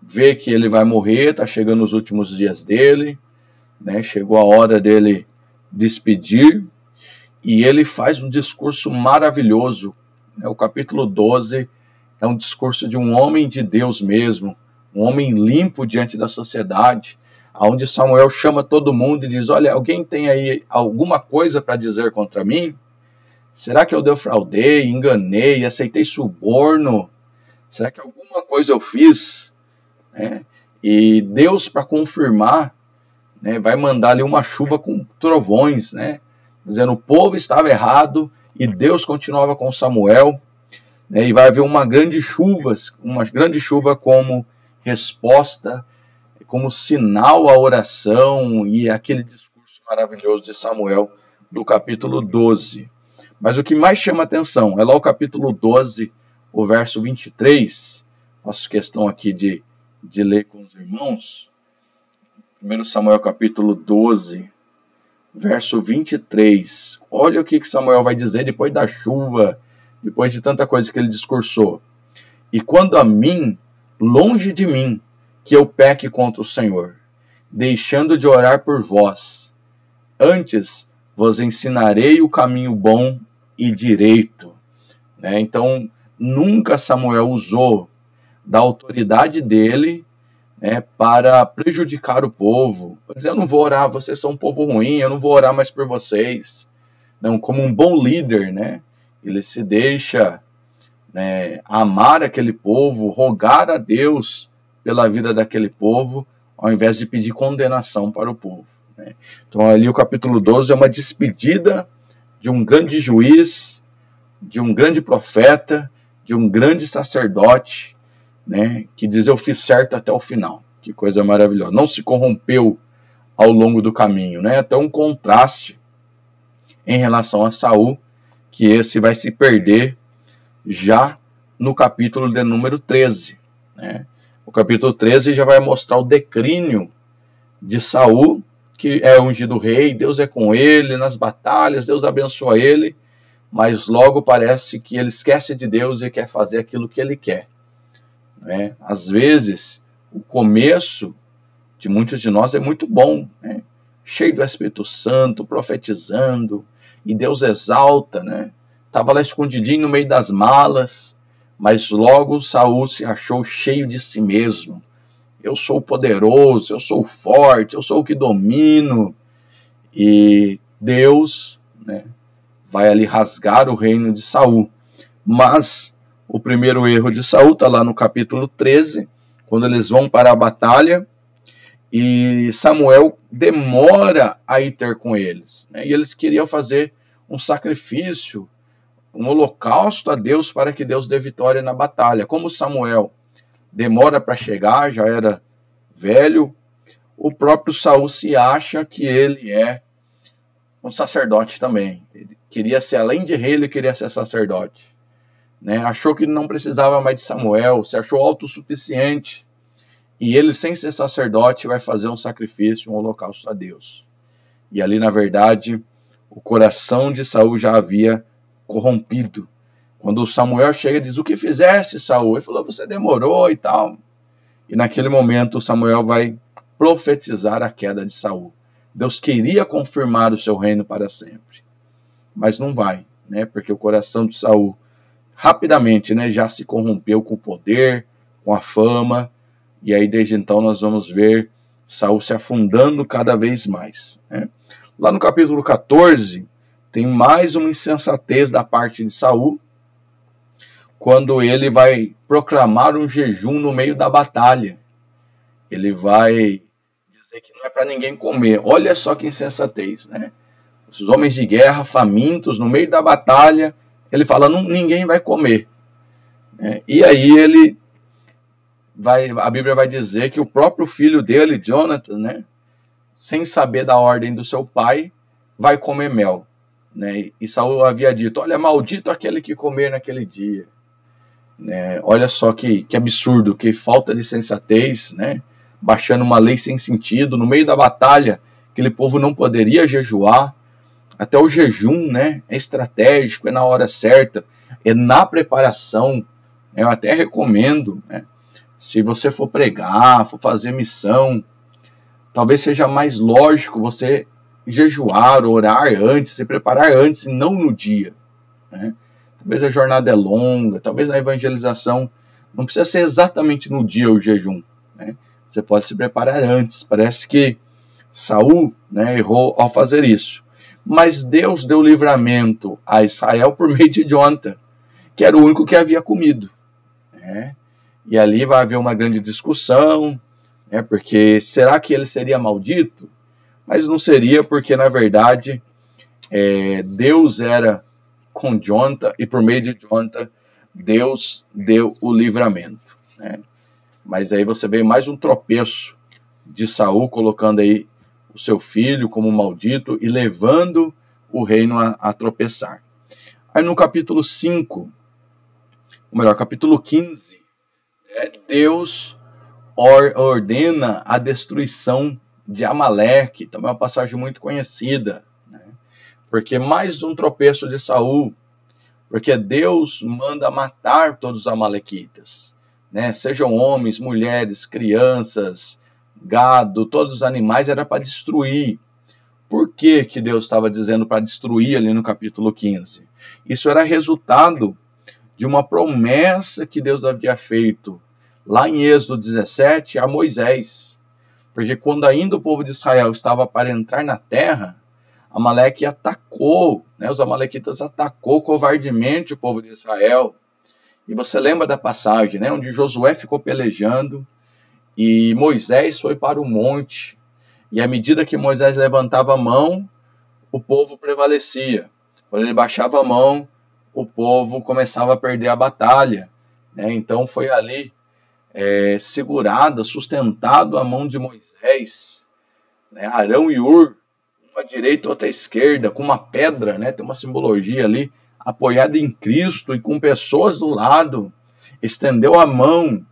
vê que ele vai morrer, está chegando os últimos dias dele, né? Chegou a hora dele despedir, e ele faz um discurso maravilhoso. O capítulo 12 é um discurso de um homem de Deus mesmo, um homem limpo diante da sociedade, onde Samuel chama todo mundo e diz, olha, alguém tem aí alguma coisa para dizer contra mim? Será que eu defraudei, enganei, aceitei suborno? Será que alguma coisa eu fiz? E Deus, para confirmar, né, vai mandar ali uma chuva com trovões, né, dizendo que o povo estava errado e Deus continuava com Samuel, né, e vai haver uma grande chuva como resposta, como sinal à oração e aquele discurso maravilhoso de Samuel do capítulo 12. Mas o que mais chama atenção é lá o capítulo 12, o verso 23. Faço questão aqui de ler com os irmãos. 1 Samuel capítulo 12, verso 23. Olha o que Samuel vai dizer depois da chuva, depois de tanta coisa que ele discursou. E quando a mim, longe de mim, que eu peque contra o Senhor, deixando de orar por vós, antes vos ensinarei o caminho bom e direito. Então, nunca Samuel usou da autoridade dele para prejudicar o povo. Dizer, eu não vou orar, vocês são um povo ruim, eu não vou orar mais por vocês. Não, como um bom líder, ele se deixa amar aquele povo, rogar a Deus pela vida daquele povo, ao invés de pedir condenação para o povo. Então ali o capítulo 12 é uma despedida de um grande juiz, de um grande profeta, de um grande sacerdote, que diz, eu fiz certo até o final. Que coisa maravilhosa. Não se corrompeu ao longo do caminho. Até um contraste em relação a Saul, que esse vai se perder já no capítulo de número 13. O capítulo 13 já vai mostrar o declínio de Saul, que é ungido rei, Deus é com ele nas batalhas, Deus abençoa ele, mas logo parece que ele esquece de Deus e quer fazer aquilo que ele quer. Às vezes, o começo de muitos de nós é muito bom, cheio do Espírito Santo, profetizando, e Deus exalta, estava lá escondidinho no meio das malas, mas logo Saul se achou cheio de si mesmo. Eu sou poderoso, eu sou forte, eu sou o que domino. E Deus vai ali rasgar o reino de Saul. Mas o primeiro erro de Saul está lá no capítulo 13, quando eles vão para a batalha, e Samuel demora a ir ter com eles. E eles queriam fazer um sacrifício, um holocausto a Deus para que Deus dê vitória na batalha. Como Samuel demora para chegar, já era velho, o próprio Saul se acha que ele é um sacerdote também. Ele queria ser, além de rei, ele queria ser sacerdote. Achou que não precisava mais de Samuel, se achou autossuficiente. E ele, sem ser sacerdote, vai fazer um sacrifício, um holocausto a Deus. E ali, na verdade, o coração de Saul já havia corrompido. Quando Samuel chega e diz, o que fizeste, Saul? Ele falou, você demorou e tal. E naquele momento Samuel vai profetizar a queda de Saul. Deus queria confirmar o seu reino para sempre. Mas não vai, porque o coração de Saul rapidamente já se corrompeu com o poder, com a fama. E aí desde então nós vamos ver Saul se afundando cada vez mais. Lá no capítulo 14 tem mais uma insensatez da parte de Saul, quando ele vai proclamar um jejum no meio da batalha. Ele vai dizer que não é para ninguém comer. Olha só que insensatez, Os homens de guerra, famintos, no meio da batalha, ele fala, ninguém vai comer. E aí a Bíblia vai dizer que o próprio filho dele, Jonathan, sem saber da ordem do seu pai, vai comer mel. E Saul havia dito, olha, maldito aquele que comer naquele dia. Olha só que absurdo, que falta de sensatez, baixando uma lei sem sentido, no meio da batalha, aquele povo não poderia jejuar. Até o jejum é estratégico, é na hora certa, é na preparação. Eu até recomendo, se você for pregar, for fazer missão, talvez seja mais lógico você jejuar, orar antes, se preparar antes e não no dia. Talvez a jornada é longa, talvez na evangelização não precisa ser exatamente no dia o jejum. Você pode se preparar antes. Parece que Saul errou ao fazer isso. Mas Deus deu livramento a Israel por meio de Jonathan, que era o único que havia comido. E ali vai haver uma grande discussão, porque será que ele seria maldito? Mas não seria, porque na verdade Deus era com Jonathan, e por meio de Jonathan Deus deu o livramento. Mas aí você vê mais um tropeço de Saul, colocando aí o seu filho como maldito e levando o reino a tropeçar. Aí no capítulo 5, ou melhor, capítulo 15, Deus ordena a destruição de Amaleque, também é uma passagem muito conhecida, né? Porque mais um tropeço de Saul, porque Deus manda matar todos os amalequitas, né? Sejam homens, mulheres, crianças, gado, todos os animais, era para destruir. Por que Deus estava dizendo para destruir ali no capítulo 15? Isso era resultado de uma promessa que Deus havia feito lá em Êxodo 17 a Moisés. Porque quando ainda o povo de Israel estava para entrar na terra, Amaleque atacou, né? Os amalequitas atacou covardemente o povo de Israel. E você lembra da passagem, né? Onde Josué ficou pelejando e Moisés foi para o monte. E à medida que Moisés levantava a mão, o povo prevalecia. Quando ele baixava a mão, o povo começava a perder a batalha, né? Então foi ali segurada, sustentado a mão de Moisés, né? Arão e Hur, uma à direita e outra à esquerda, com uma pedra, né? Tem uma simbologia ali, apoiada em Cristo e com pessoas do lado, estendeu a mão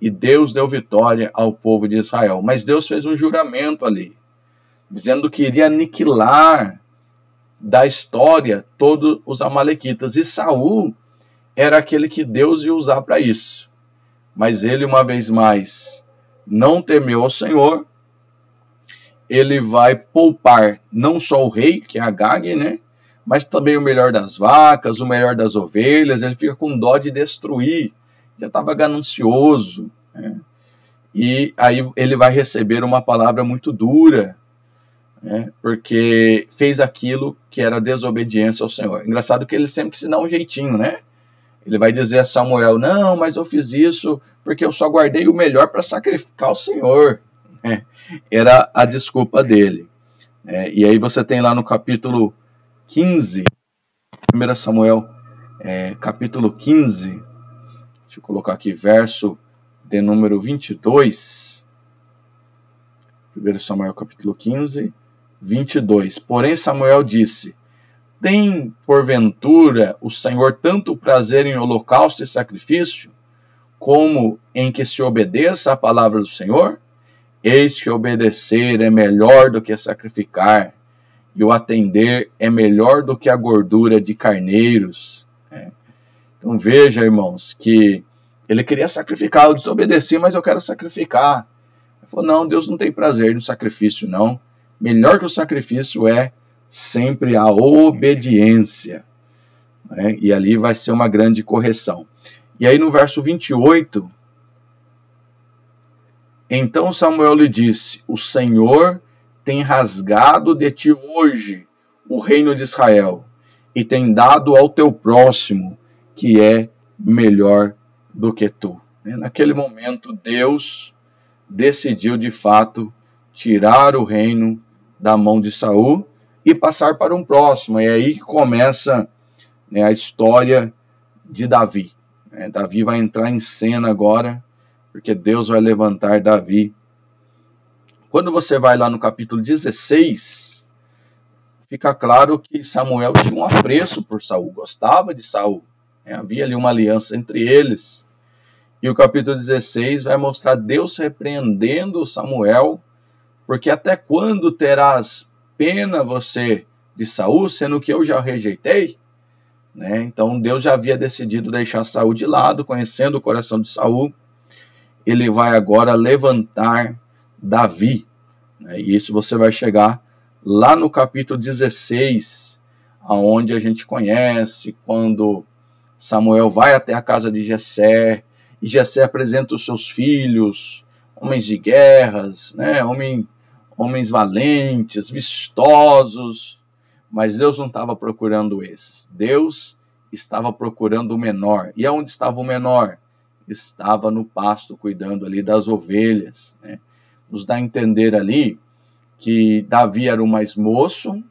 e Deus deu vitória ao povo de Israel. Mas Deus fez um juramento ali, dizendo que iria aniquilar da história todos os amalequitas. E Saul era aquele que Deus ia usar para isso. Mas ele, uma vez mais, não temeu ao Senhor. Ele vai poupar não só o rei, que é Agag, né? Mas também o melhor das vacas, o melhor das ovelhas. Ele fica com dó de destruir. Já estava ganancioso, né? E aí ele vai receber uma palavra muito dura, né? Porque fez aquilo que era desobediência ao Senhor. Engraçado que ele sempre se dá um jeitinho, né? Ele vai dizer a Samuel, não, mas eu fiz isso porque eu só guardei o melhor para sacrificar ao Senhor. Era a desculpa dele. E aí você tem lá no capítulo 15, 1 Samuel, capítulo 15, deixa eu colocar aqui, verso de número 22. 1 Samuel capítulo 15, 22. Porém Samuel disse, tem, porventura, o Senhor tanto prazer em holocausto e sacrifício, como em que se obedeça à palavra do Senhor? Eis que obedecer é melhor do que sacrificar, e o atender é melhor do que a gordura de carneiros. Então veja, irmãos, que ele queria sacrificar, eu desobedeci, mas eu quero sacrificar. Ele falou, não, Deus não tem prazer no sacrifício, não. Melhor que o sacrifício é sempre a obediência, né? E ali vai ser uma grande correção. E aí no verso 28, então Samuel lhe disse, o Senhor tem rasgado de ti hoje o reino de Israel e tem dado ao teu próximo, que é melhor do que tu. Naquele momento Deus decidiu de fato tirar o reino da mão de Saul e passar para um próximo. É aí que começa, né, a história de Davi. Davi vai entrar em cena agora, porque Deus vai levantar Davi. Quando você vai lá no capítulo 16, fica claro que Samuel tinha um apreço por Saul, gostava de Saul. Havia ali uma aliança entre eles. E o capítulo 16 vai mostrar Deus repreendendo Samuel, porque até quando terás pena você de Saul, sendo que eu já rejeitei? Então Deus já havia decidido deixar Saul de lado, conhecendo o coração de Saul. Ele vai agora levantar Davi. E isso você vai chegar lá no capítulo 16, aonde a gente conhece quando Samuel vai até a casa de Jessé, e Jessé apresenta os seus filhos, homens de guerras, né? Homens valentes, vistosos, mas Deus não estava procurando esses. Deus estava procurando o menor. E aonde estava o menor? Estava no pasto, cuidando ali das ovelhas, né? Nos dá a entender ali que Davi era o mais moço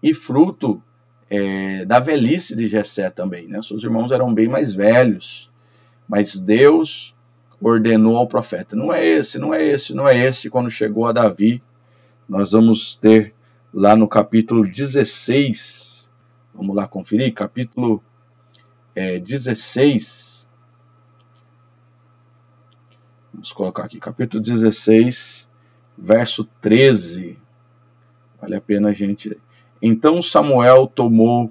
e fruto da velhice de Jessé também, né? Seus irmãos eram bem mais velhos, mas Deus ordenou ao profeta, não é esse, não é esse, não é esse. Quando chegou a Davi, nós vamos ter lá no capítulo 16, Vamos lá conferir, capítulo 16. Vamos colocar aqui, capítulo 16, verso 13. Vale a pena a gente... Então Samuel tomou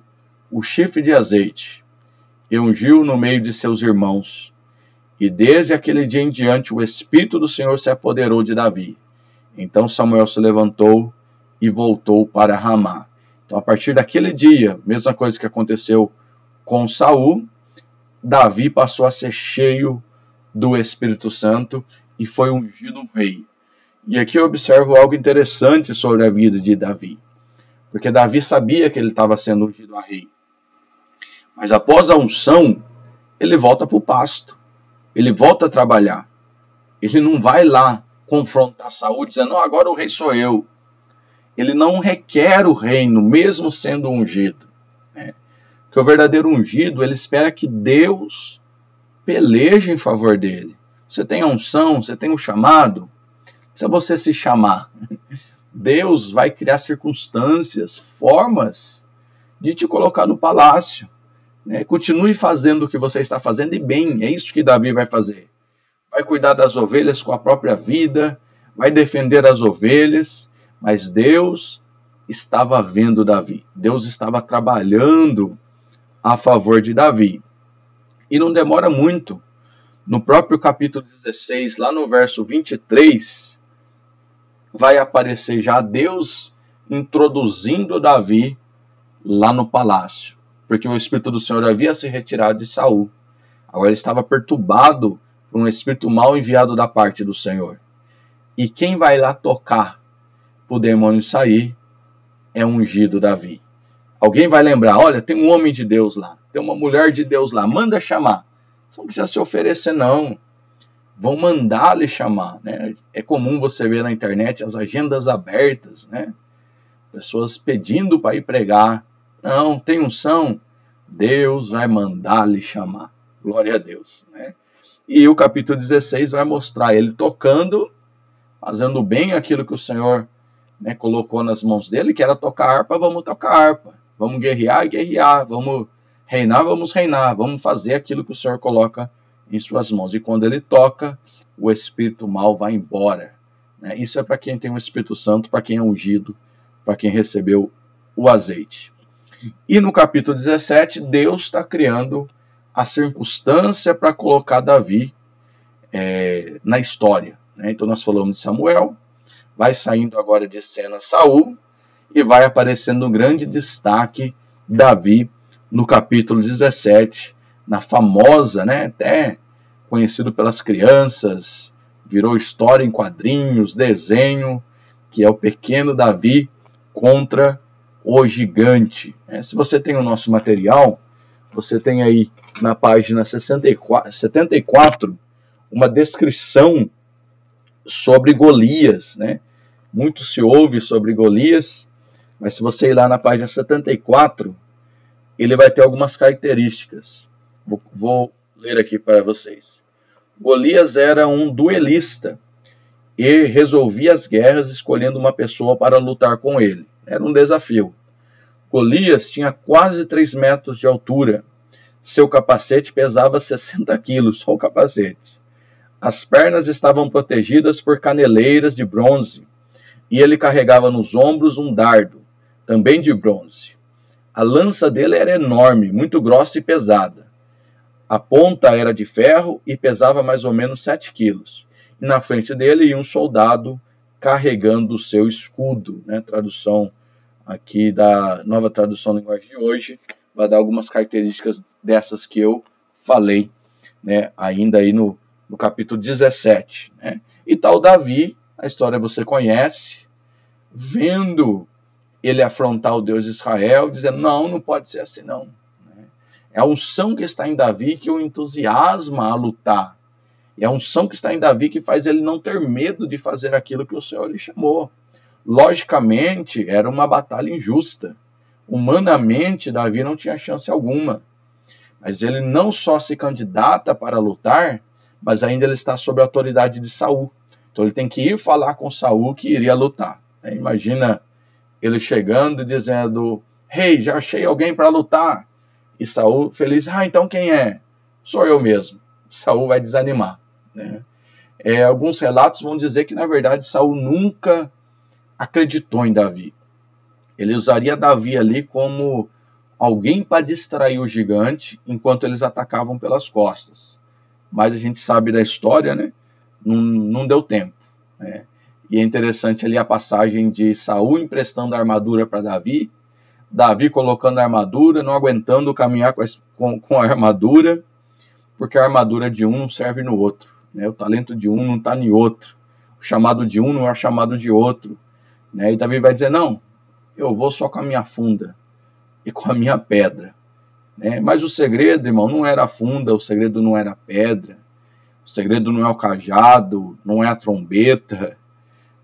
o chifre de azeite e ungiu no meio de seus irmãos. E desde aquele dia em diante o Espírito do Senhor se apoderou de Davi. Então Samuel se levantou e voltou para Ramá. Então a partir daquele dia, mesma coisa que aconteceu com Saul, Davi passou a ser cheio do Espírito Santo e foi ungido rei. E aqui eu observo algo interessante sobre a vida de Davi. Porque Davi sabia que ele estava sendo ungido a rei. Mas após a unção, ele volta para o pasto. Ele volta a trabalhar. Ele não vai lá confrontar Saul dizendo, não, agora o rei sou eu. Ele não requer o reino, mesmo sendo ungido. Né? Porque o verdadeiro ungido, ele espera que Deus peleje em favor dele. Você tem a unção, você tem o chamado, não precisa você se chamar. Deus vai criar circunstâncias, formas de te colocar no palácio. Né? Continue fazendo o que você está fazendo e bem, é isso que Davi vai fazer. Vai cuidar das ovelhas com a própria vida, vai defender as ovelhas, mas Deus estava vendo Davi. Deus estava trabalhando a favor de Davi. E não demora muito. No próprio capítulo 16, lá no verso 23, vai aparecer já Deus introduzindo Davi lá no palácio. Porque o Espírito do Senhor havia se retirado de Saul. Agora ele estava perturbado por um espírito mal enviado da parte do Senhor. E quem vai lá tocar para o demônio sair é o ungido Davi. Alguém vai lembrar, olha, tem um homem de Deus lá, tem uma mulher de Deus lá, manda chamar. Você não precisa se oferecer não, vão mandar lhe chamar. Né? É comum você ver na internet as agendas abertas, né? Pessoas pedindo para ir pregar. Não, tem unção, Deus vai mandar lhe chamar. Glória a Deus. Né? E o capítulo 16 vai mostrar ele tocando, fazendo bem aquilo que o Senhor, né, colocou nas mãos dele, que era tocar harpa, vamos tocar harpa. Vamos guerrear, guerrear. Vamos reinar, vamos fazer aquilo que o Senhor coloca em suas mãos. E quando ele toca, o espírito mal vai embora. Né? Isso é para quem tem o Espírito Santo, para quem é ungido, para quem recebeu o azeite. E no capítulo 17, Deus está criando a circunstância para colocar Davi na história. Né? Então nós falamos de Samuel, vai saindo agora de cena Saul, e vai aparecendo um grande destaque Davi no capítulo 17, na famosa, né, até conhecido pelas crianças, virou história em quadrinhos, desenho, que é o pequeno Davi contra o gigante. Se você tem o nosso material, você tem aí na página 74 uma descrição sobre Golias. Né? Muito se ouve sobre Golias, mas se você ir lá na página 74, ele vai ter algumas características. Vou ler aqui para vocês. Golias era um duelista e resolvia as guerras escolhendo uma pessoa para lutar com ele. Era um desafio. Golias tinha quase 3 metros de altura. Seu capacete pesava 60 quilos, só o capacete. As pernas estavam protegidas por caneleiras de bronze e ele carregava nos ombros um dardo, também de bronze. A lança dele era enorme, muito grossa e pesada. A ponta era de ferro e pesava mais ou menos 7 quilos. E na frente dele ia um soldado carregando o seu escudo. Né? Tradução aqui da nova tradução da linguagem de hoje vai dar algumas características dessas que eu falei, né? Ainda aí no capítulo 17. Né? E tal Davi, a história você conhece, vendo ele afrontar o Deus de Israel, dizendo, não pode ser assim não. É a unção que está em Davi que o entusiasma a lutar. É a unção que está em Davi que faz ele não ter medo de fazer aquilo que o Senhor lhe chamou. Logicamente, era uma batalha injusta. Humanamente, Davi não tinha chance alguma. Mas ele não só se candidata para lutar, mas ainda ele está sob a autoridade de Saul. Então ele tem que ir falar com Saul que iria lutar. Imagina ele chegando e dizendo, Rei, já achei alguém para lutar. E Saul feliz, então quem é? Sou eu mesmo. Saul vai desanimar, né? Alguns relatos vão dizer que na verdade Saul nunca acreditou em Davi. Ele usaria Davi ali como alguém para distrair o gigante enquanto eles atacavam pelas costas. Mas a gente sabe da história, né? Não deu tempo, né? E é interessante ali a passagem de Saul emprestando a armadura para Davi, Davi colocando a armadura, não aguentando caminhar com a armadura, porque a armadura de um não serve no outro, né? O talento de um não está em outro, o chamado de um não é o chamado de outro, né? E Davi vai dizer, não, eu vou só com a minha funda e com a minha pedra, né? Mas o segredo, irmão, não era a funda, o segredo não era a pedra, o segredo não é o cajado, não é a trombeta,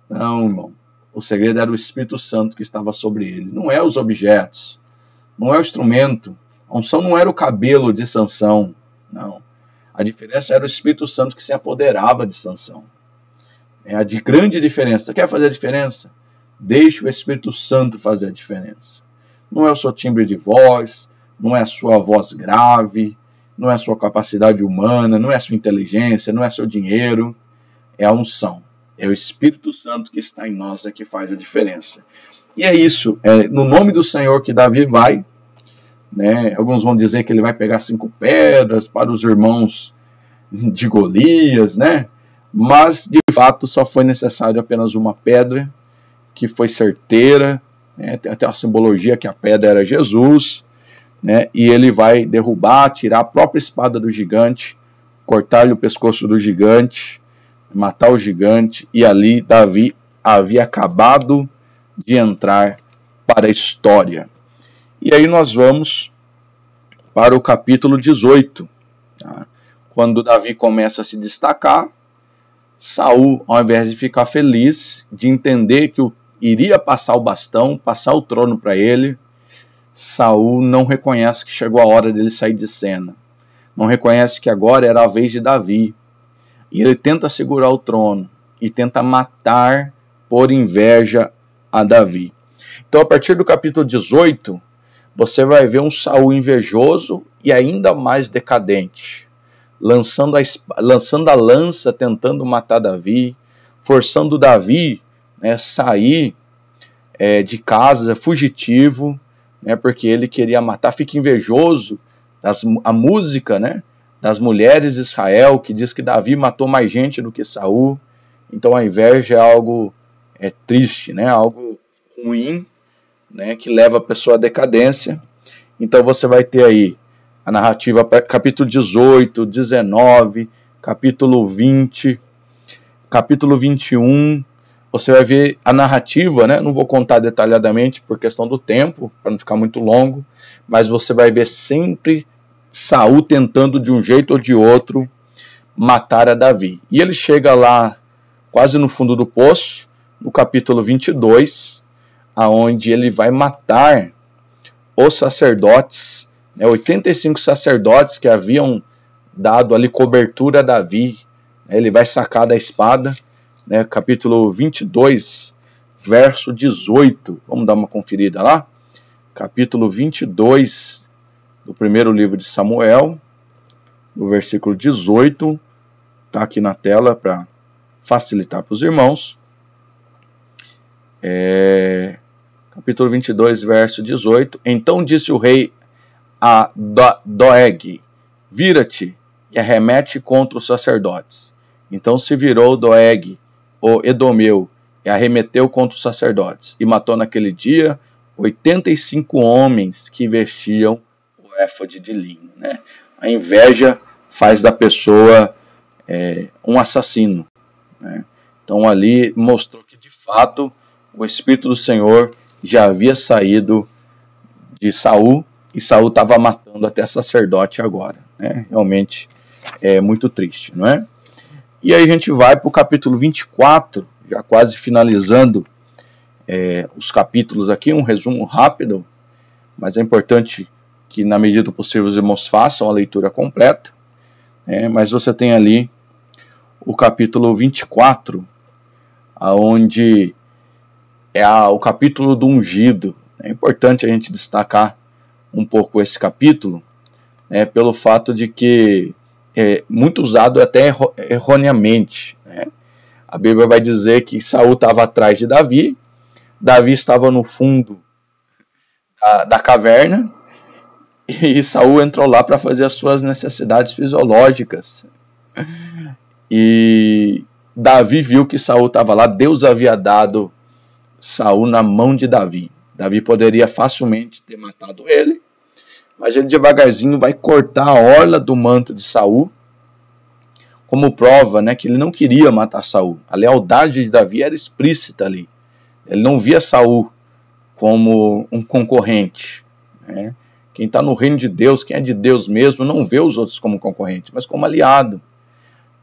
não, irmão. O segredo era o Espírito Santo que estava sobre ele. Não é os objetos, não é o instrumento. A unção não era o cabelo de Sansão, não. A diferença era o Espírito Santo que se apoderava de Sansão. É a de grande diferença. Você quer fazer a diferença? Deixe o Espírito Santo fazer a diferença. Não é o seu timbre de voz, não é a sua voz grave, não é a sua capacidade humana, não é a sua inteligência, não é seu dinheiro. É a unção. É o Espírito Santo que está em nós que faz a diferença. E é isso, no nome do Senhor que Davi vai, né? Alguns vão dizer que ele vai pegar 5 pedras para os irmãos de Golias, né? Mas de fato só foi necessário apenas uma pedra, que foi certeira, né? Tem até a simbologia que a pedra era Jesus, né? E ele vai derrubar, tirar a própria espada do gigante, cortar-lhe o pescoço do gigante, matar o gigante, e ali Davi havia acabado de entrar para a história. E aí nós vamos para o capítulo 18, tá? Quando Davi começa a se destacar, Saul, ao invés de ficar feliz, de entender que iria passar o bastão, passar o trono para ele, Saul não reconhece que chegou a hora dele sair de cena, não reconhece que agora era a vez de Davi. E ele tenta segurar o trono e tenta matar por inveja a Davi. Então, a partir do capítulo 18, você vai ver um Saul invejoso e ainda mais decadente, lançando a lança, tentando matar Davi, forçando Davi, né, sair de casa, fugitivo, né, porque ele queria matar. Fica invejoso a música, né, das mulheres de Israel, que diz que Davi matou mais gente do que Saul. Então a inveja é algo triste, né? Algo ruim, né? Que leva a pessoa à decadência. Então você vai ter aí a narrativa, capítulo 18, 19, capítulo 20, capítulo 21. Você vai ver a narrativa, né? Não vou contar detalhadamente por questão do tempo, para não ficar muito longo, mas você vai ver sempre Saul tentando de um jeito ou de outro matar a Davi. E ele chega lá quase no fundo do poço, no capítulo 22, aonde ele vai matar os sacerdotes, 85 sacerdotes que haviam dado ali cobertura a Davi. Ele vai sacar da espada, capítulo 22, verso 18. Vamos dar uma conferida lá. Capítulo 22 do primeiro livro de Samuel, no versículo 18, está aqui na tela para facilitar para os irmãos. Capítulo 22, verso 18. Então disse o rei a Doeg, vira-te e arremete contra os sacerdotes. Então se virou Doeg, o edomeu, e arremeteu contra os sacerdotes, e matou naquele dia 85 homens que vestiam éfode de linho, né? A inveja faz da pessoa um assassino, né? Então ali mostrou que de fato o Espírito do Senhor já havia saído de Saul, e Saul estava matando até sacerdote agora, né? Realmente é muito triste, não é? E aí a gente vai para o capítulo 24, já quase finalizando os capítulos aqui, um resumo rápido, mas é importante que na medida do possível os irmãos façam a leitura completa, mas você tem ali o capítulo 24, onde é o capítulo do ungido, É importante a gente destacar um pouco esse capítulo, pelo fato de que é muito usado até erroneamente, né? A Bíblia vai dizer que Saul estava atrás de Davi, Davi estava no fundo da caverna, e Saul entrou lá para fazer as suas necessidades fisiológicas. E Davi viu que Saul estava lá, Deus havia dado Saul na mão de Davi. Davi poderia facilmente ter matado ele, mas ele devagarzinho vai cortar a orla do manto de Saul, como prova, né, que ele não queria matar Saul. A lealdade de Davi era explícita ali. Ele não via Saul como um concorrente, né? Quem está no reino de Deus, quem é de Deus mesmo, não vê os outros como concorrente, mas como aliado.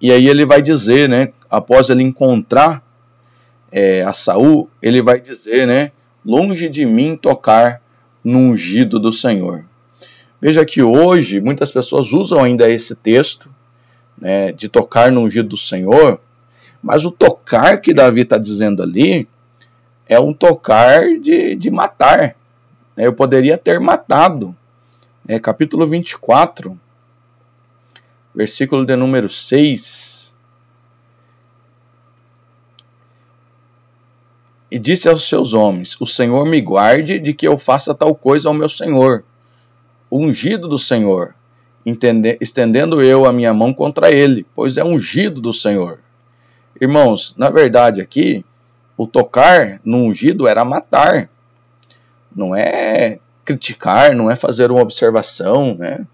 E aí ele vai dizer, né, após ele encontrar a Saul, ele vai dizer, né, longe de mim tocar no ungido do Senhor. Veja que hoje muitas pessoas usam ainda esse texto, né, de tocar no ungido do Senhor, mas o tocar que Davi está dizendo ali é um tocar de matar. Eu poderia ter matado. Capítulo 24, versículo de número 6. E disse aos seus homens: o Senhor me guarde de que eu faça tal coisa ao meu Senhor, o ungido do Senhor, estendendo eu a minha mão contra ele, pois é ungido do Senhor. Irmãos, na verdade aqui, o tocar no ungido era matar. Não é criticar, não é fazer uma observação, né?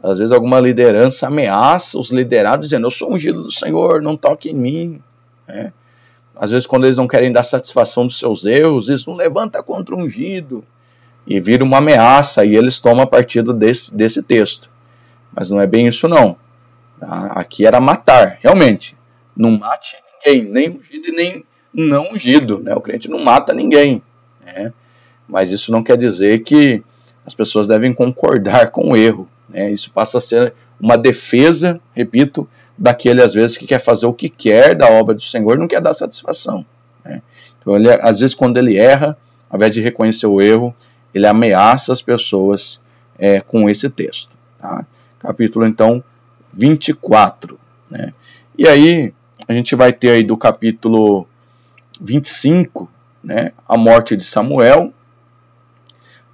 Às vezes alguma liderança ameaça os liderados dizendo: eu sou ungido do Senhor, não toque em mim, né? Às vezes quando eles não querem dar satisfação dos seus erros, eles não levantam contra o ungido, e vira uma ameaça, e eles tomam partido desse texto. Mas não é bem isso não. Aqui era matar, realmente. Não mate ninguém, nem ungido e nem não ungido, né? O crente não mata ninguém, né? Mas isso não quer dizer que as pessoas devem concordar com o erro, né? Isso passa a ser uma defesa, repito, daquele às vezes que quer fazer o que quer da obra do Senhor e não quer dar satisfação, né? Então ele, às vezes quando ele erra, ao invés de reconhecer o erro, ele ameaça as pessoas com esse texto, tá? Capítulo então 24, né? E aí a gente vai ter aí do capítulo 25, né, a morte de Samuel.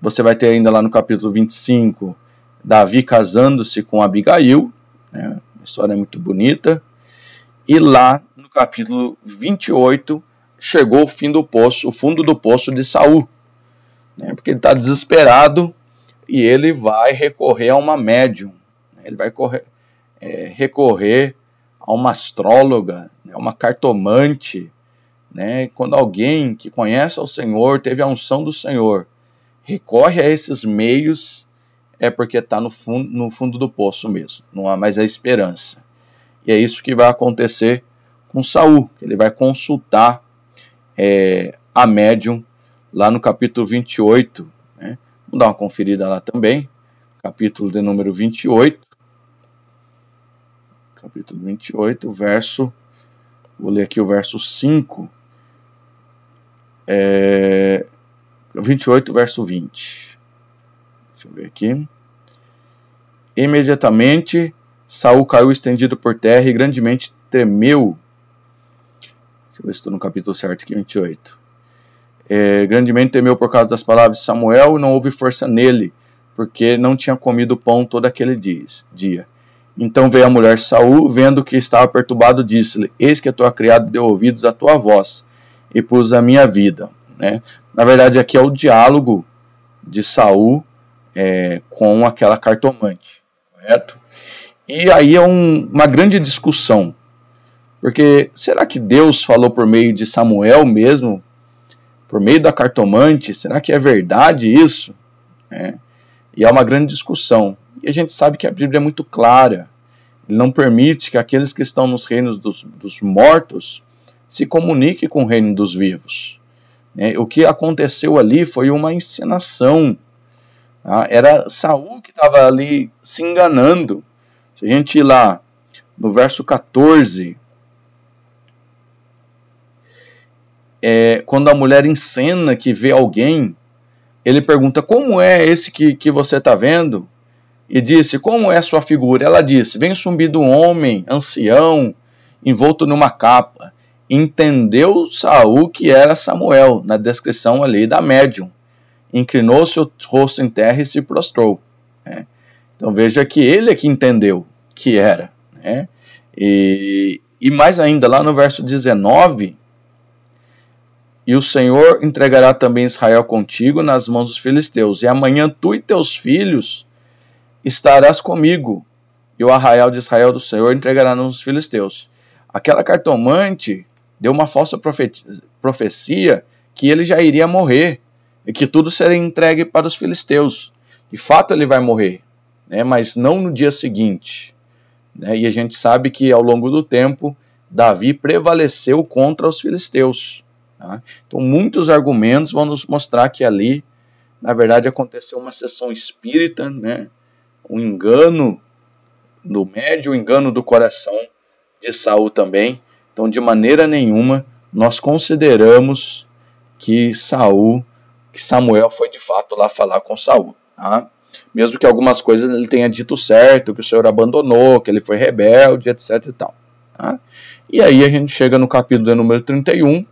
Você vai ter ainda lá no capítulo 25, Davi casando-se com Abigail, né, uma história muito bonita. E lá no capítulo 28, chegou o fim do poço, o fundo do poço de Saul, né, porque ele está desesperado e ele vai recorrer a uma médium, né, ele vai recorrer a uma astróloga, né, uma cartomante, né? Quando alguém que conhece ao Senhor, teve a unção do Senhor, recorre a esses meios, é porque está no fundo do poço mesmo, não há mais a esperança. E é isso que vai acontecer com Saul, que ele vai consultar a médium lá no capítulo 28, né? Vamos dar uma conferida lá também, capítulo de número 28, capítulo 28, vou ler aqui o verso 5, 28, verso 20. Deixa eu ver aqui. Imediatamente Saul caiu estendido por terra e grandemente tremeu. Deixa eu ver se estou no capítulo certo aqui, 28. Grandemente temeu por causa das palavras de Samuel e não houve força nele, porque não tinha comido pão todo aquele dia. Então veio a mulher Saul, vendo que estava perturbado, disse-lhe: eis que a tua criada deu ouvidos à tua voz, e pus a minha vida, né? Na verdade aqui é o diálogo de Saul com aquela cartomante, correto? E aí é uma grande discussão, porque será que Deus falou por meio de Samuel mesmo, por meio da cartomante? Será que é verdade isso? E é uma grande discussão, e a gente sabe que a Bíblia é muito clara. Ele não permite que aqueles que estão nos reinos dos mortos se comuniquem com o reino dos vivos. O que aconteceu ali foi uma encenação. Era Saul que estava ali se enganando. Se a gente ir lá no verso 14, quando a mulher encena que vê alguém ele pergunta, como é esse que você está vendo? E disse, como é sua figura? Ela disse, vem subindo um homem, ancião, envolto numa capa. Entendeu Saul que era Samuel, na descrição ali da médium. Inclinou seu rosto em terra e se prostrou. Né? Então veja que ele é que entendeu que era. Né? E mais ainda, lá no verso 19, e o Senhor entregará também Israel contigo nas mãos dos filisteus, e amanhã tu e teus filhos estarás comigo, e o arraial de Israel do Senhor entregará nos filisteus. Aquela cartomante deu uma falsa profecia que ele já iria morrer, e que tudo seria entregue para os filisteus. De fato ele vai morrer, né, mas não no dia seguinte. Né, e a gente sabe que ao longo do tempo, Davi prevaleceu contra os filisteus. Tá? Então muitos argumentos vão nos mostrar que ali, na verdade, aconteceu uma sessão espírita, né, um engano do médium, um engano do coração de Saul também. Então, de maneira nenhuma, nós consideramos que Samuel foi de fato lá falar com Saul. Tá? Mesmo que algumas coisas ele tenha dito certo, que o Senhor abandonou, que ele foi rebelde, etc. e tal. Tá? E aí a gente chega no capítulo de número 31,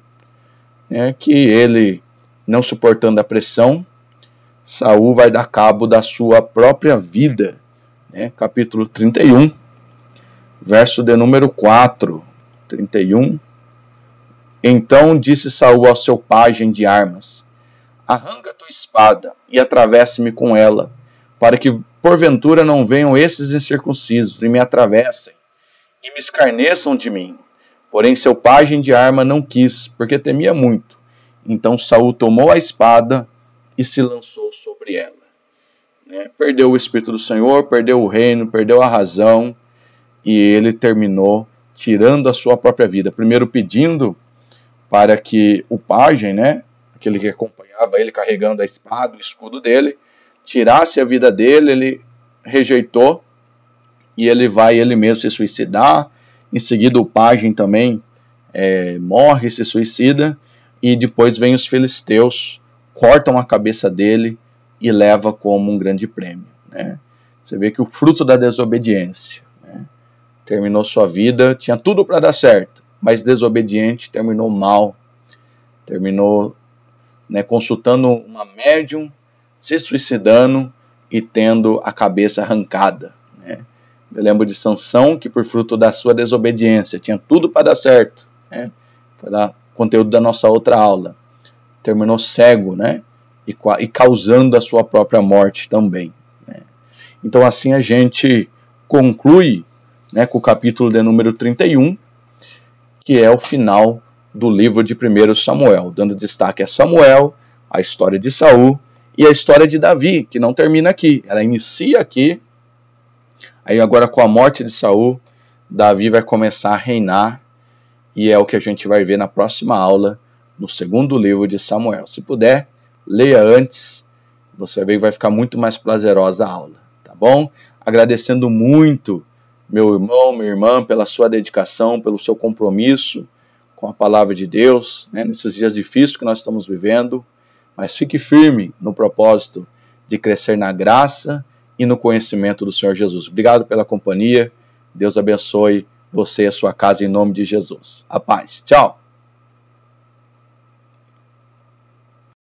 né, que ele, não suportando a pressão, Saul vai dar cabo da sua própria vida. Né? Capítulo 31, verso de número 4. 31. Então disse Saul ao seu pajem de armas, arranca tua espada e atravesse-me com ela, para que porventura não venham esses incircuncisos e me atravessem e me escarneçam de mim. Porém seu pajem de arma não quis, porque temia muito. Então Saul tomou a espada e se lançou sobre ela. Né? Perdeu o Espírito do Senhor, perdeu o reino, perdeu a razão, e ele terminou tirando a sua própria vida. Primeiro pedindo para que o pajem, né, aquele que acompanhava ele carregando a espada, o escudo dele, tirasse a vida dele. Ele rejeitou, e ele vai ele mesmo se suicidar. Em seguida o pajem também morre, se suicida, e depois vem os filisteus, cortam a cabeça dele e leva como um grande prêmio. Né? Você vê que o fruto da desobediência, né? Terminou sua vida, tinha tudo para dar certo, mas desobediente, terminou mal, terminou, né, consultando uma médium, se suicidando e tendo a cabeça arrancada. Né? Eu lembro de Sansão, que por fruto da sua desobediência, tinha tudo para dar certo, né? Foi lá conteúdo da nossa outra aula, terminou cego, né? E causando a sua própria morte também. Né? Então assim a gente conclui, né, com o capítulo de número 31, que é o final do livro de 1 Samuel, dando destaque a Samuel, a história de Saul e a história de Davi, que não termina aqui, ela inicia aqui. Aí agora com a morte de Saul, Davi vai começar a reinar, e é o que a gente vai ver na próxima aula, no segundo livro de Samuel. Se puder, leia antes, você vai ver que vai ficar muito mais prazerosa a aula, tá bom? Agradecendo muito meu irmão, minha irmã, pela sua dedicação, pelo seu compromisso com a palavra de Deus, né, nesses dias difíceis que nós estamos vivendo, mas fique firme no propósito de crescer na graça e no conhecimento do Senhor Jesus. Obrigado pela companhia, Deus abençoe você e a sua casa em nome de Jesus. A paz. Tchau.